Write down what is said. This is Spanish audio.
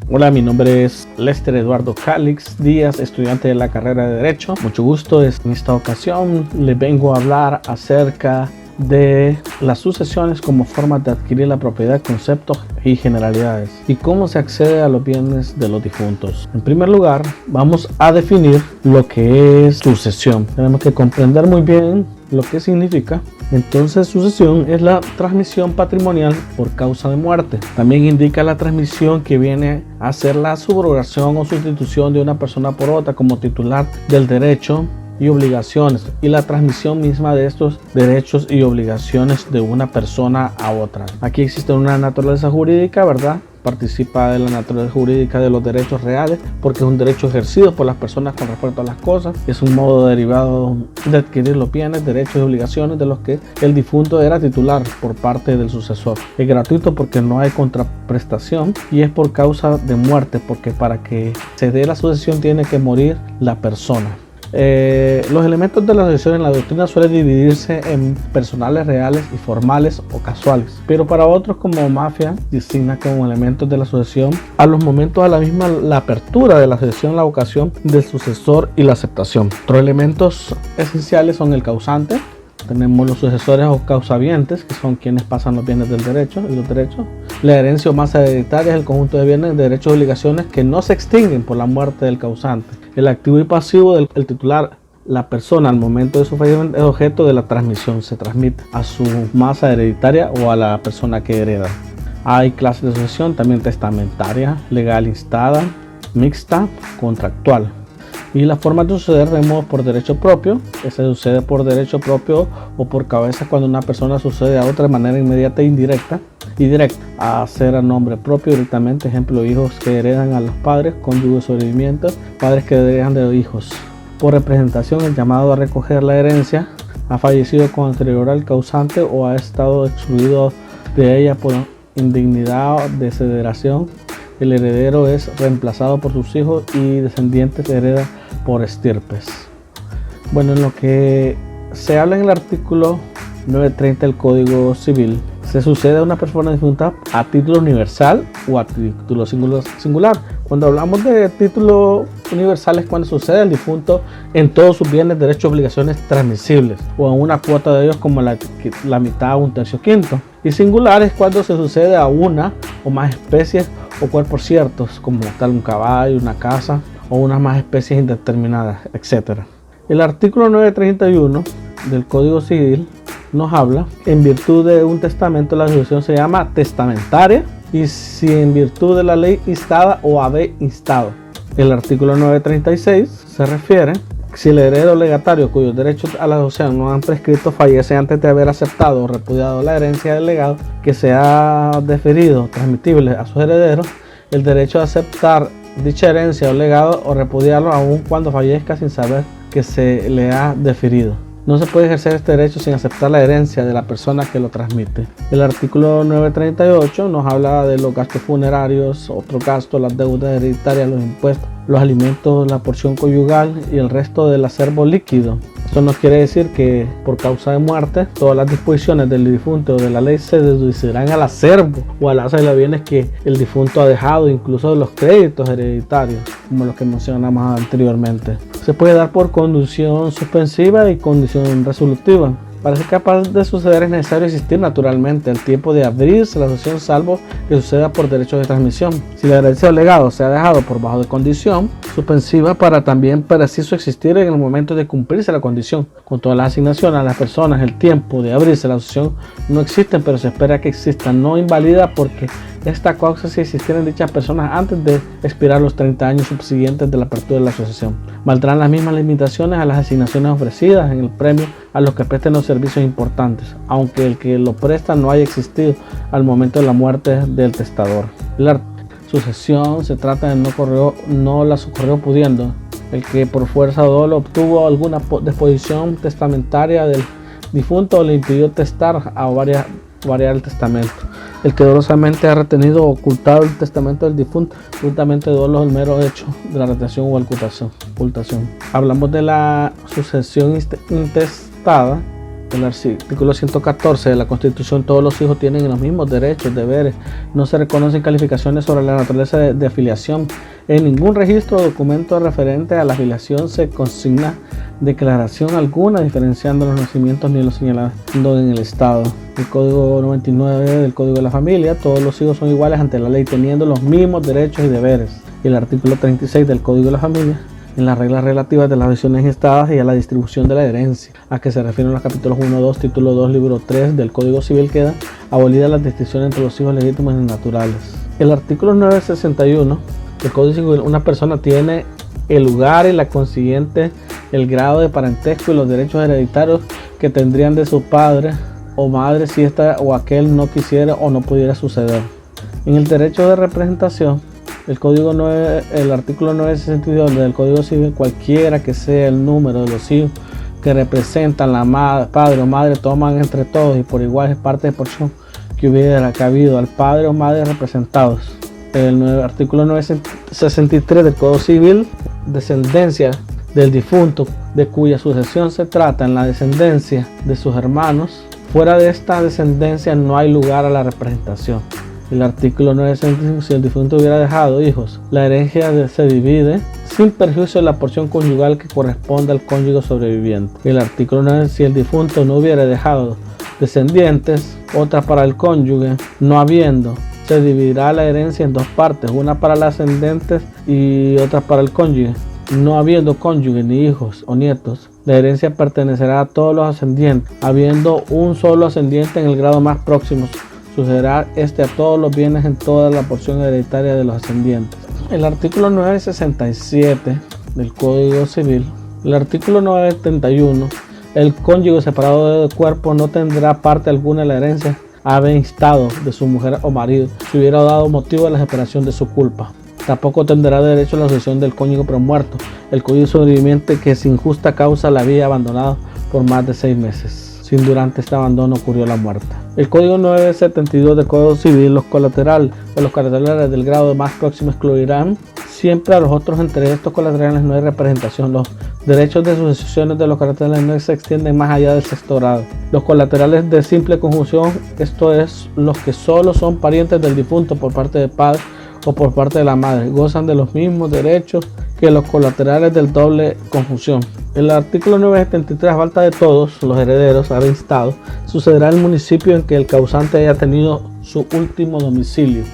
Hola, mi nombre es Lester Eduardo Calix Díaz, estudiante de la carrera de Derecho. Mucho gusto. En esta ocasión les vengo a hablar acerca de las sucesiones como formas de adquirir la propiedad, conceptos y generalidades, y cómo se accede a los bienes de los difuntos. En primer lugar, vamos a definir lo que es sucesión. Tenemos que comprender muy bien lo que significa. Entonces, sucesión es la transmisión patrimonial por causa de muerte. También indica la transmisión que viene a ser la subrogación o sustitución de una persona por otra como titular del derecho y obligaciones, y la transmisión misma de estos derechos y obligaciones de una persona a otra. Aquí existe una naturaleza jurídica, ¿verdad? Participa de la naturaleza jurídica de los derechos reales, porque es un derecho ejercido por las personas con respecto a las cosas. Es un modo derivado de adquirir los bienes, derechos y obligaciones de los que el difunto era titular por parte del sucesor. Es gratuito porque no hay contraprestación, y es por causa de muerte, porque para que se dé la sucesión tiene que morir la persona. Los elementos de la sucesión en la doctrina suelen dividirse en personales, reales y formales o casuales, pero para otros, como Mafia, designa como elementos de la sucesión a los momentos a la misma la apertura de la sucesión, la vocación del sucesor y la aceptación. Otros elementos esenciales son el causante. Tenemos los sucesores o causavientes, que son quienes pasan los bienes del derecho y los derechos. La herencia o masa hereditaria es el conjunto de bienes, derechos y obligaciones que no se extinguen por la muerte del causante. El activo y pasivo del titular, la persona al momento de su fallecimiento, es objeto de la transmisión. Se transmite a su masa hereditaria o a la persona que hereda. Hay clases de sucesión también: testamentaria, legal instada, mixta, contractual. Y las formas de suceder vemos por derecho propio, que se sucede por derecho propio o por cabeza cuando una persona sucede a otra de manera inmediata e indirecta. Y directa, a hacer a nombre propio directamente, ejemplo, hijos que heredan a los padres, cónyuges sobrevivimientos, padres que heredan de los hijos. Por representación, el llamado a recoger la herencia ha fallecido con anterioridad al causante o ha estado excluido de ella por indignidad o desheredación. El heredero es reemplazado por sus hijos y descendientes hereda por estirpes. Bueno, en lo que se habla en el artículo 930 del Código Civil, se sucede a una persona difunta a título universal o a título singular. Cuando hablamos de título universal es cuando sucede al difunto en todos sus bienes, derechos y obligaciones transmisibles, o en una cuota de ellos como la mitad o un tercio quinto. Y singular es cuando se sucede a una o más especies o cuerpos ciertos, como tal un caballo, una casa o unas más especies indeterminadas, etc. El artículo 931 del Código Civil nos habla: en virtud de un testamento la sucesión se llama testamentaria, y si en virtud de la ley instada o haber instado. El artículo 936 se refiere: si el heredero legatario cuyos derechos a la sucesión no han prescrito fallece antes de haber aceptado o repudiado la herencia del legado que se ha deferido transmitible a sus herederos, el derecho a aceptar dicha herencia o legado o repudiarlo aun cuando fallezca sin saber que se le ha deferido. No se puede ejercer este derecho sin aceptar la herencia de la persona que lo transmite. El artículo 938 nos habla de los gastos funerarios, otros gastos, las deudas hereditarias, los impuestos, los alimentos, la porción conyugal y el resto del acervo líquido. Esto no quiere decir que por causa de muerte todas las disposiciones del difunto o de la ley se deducirán al acervo o al hacer de bienes que el difunto ha dejado, incluso de los créditos hereditarios, como los que mencionamos anteriormente. Se puede dar por condición suspensiva y condición resolutiva. Para ser capaz de suceder es necesario existir naturalmente el tiempo de abrirse la sucesión, salvo que suceda por derecho de transmisión. Si la herencia o legado se ha dejado por bajo de condición suspensiva, para también preciso existir en el momento de cumplirse la condición. Con todas las asignaciones a las personas, el tiempo de abrirse la sucesión no existen, pero se espera que existan. No invalida porque esta causa si existieran dichas personas antes de expirar los 30 años subsiguientes de la apertura de la sucesión. Valdrán las mismas limitaciones a las asignaciones ofrecidas en el premio a los que presten los servicios importantes, aunque el que lo presta no haya existido al momento de la muerte del testador. La sucesión se trata de no la socorrió pudiendo, el que por fuerza o dolo obtuvo alguna disposición testamentaria del difunto o le impidió testar a variar el testamento. El que dolosamente ha retenido o ocultado el testamento del difunto, justamente dolo es el mero hecho de la retención o ocultación. Hablamos de la sucesión intestada, El artículo 114 de la Constitución: todos los hijos tienen los mismos derechos, deberes. No se reconocen calificaciones sobre la naturaleza de afiliación. En ningún registro o documento referente a la afiliación se consigna declaración alguna diferenciando los nacimientos ni los señalando en el Estado. El Código 99 del Código de la Familia: todos los hijos son iguales ante la ley, teniendo los mismos derechos y deberes. Y el artículo 36 del Código de la Familia: en las reglas relativas de las adopciones gestadas y a la distribución de la herencia, a que se refieren los capítulos 1, 2, título 2, libro 3 del Código Civil, quedan abolidas las distinciones entre los hijos legítimos y naturales. El artículo 961 del Código Civil: una persona tiene el lugar y la consiguiente el grado de parentesco y los derechos hereditarios que tendrían de su padre o madre si ésta o aquel no quisiera o no pudiera suceder. En el derecho de representación, el artículo 962 del Código Civil: cualquiera que sea el número de los hijos que representan la padre o madre, toman entre todos y por igual parte de porción que hubiera cabido al padre o madre representados. El artículo 963 del Código Civil: descendencia del difunto de cuya sucesión se trata en la descendencia de sus hermanos. Fuera de esta descendencia no hay lugar a la representación. El artículo 965: si el difunto hubiera dejado hijos, la herencia se divide sin perjuicio de la porción conyugal que corresponde al cónyuge sobreviviente. El artículo 9: si el difunto no hubiera dejado descendientes, otra para el cónyuge, no habiendo, se dividirá la herencia en dos partes, una para los ascendentes y otra para el cónyuge. No habiendo cónyuge ni hijos o nietos, la herencia pertenecerá a todos los ascendientes. Habiendo un solo ascendiente en el grado más próximo, sucederá este a todos los bienes en toda la porción hereditaria de los ascendientes. El artículo 967 del Código Civil: el artículo 971: el cónyuge separado de cuerpo no tendrá parte alguna en la herencia haber instado de su mujer o marido si hubiera dado motivo a la separación de su culpa. Tampoco tendrá derecho a la sucesión del cónyuge premuerto, el cónyuge sobreviviente que sin justa causa la había abandonado por más de 6 meses, si durante este abandono ocurrió la muerte. El Código 972 del Código Civil: los colaterales del grado más próximo excluirán siempre a los otros. Entre estos colaterales no hay representación. Los derechos de sucesiones de los colaterales no se extienden más allá del sexto grado. Los colaterales de simple conjunción, esto es, los que solo son parientes del difunto por parte del padre o por parte de la madre, gozan de los mismos derechos que los colaterales del doble conjunción. El artículo 973: a falta de todos los herederos haber instado, sucederá el municipio en que el causante haya tenido su último domicilio.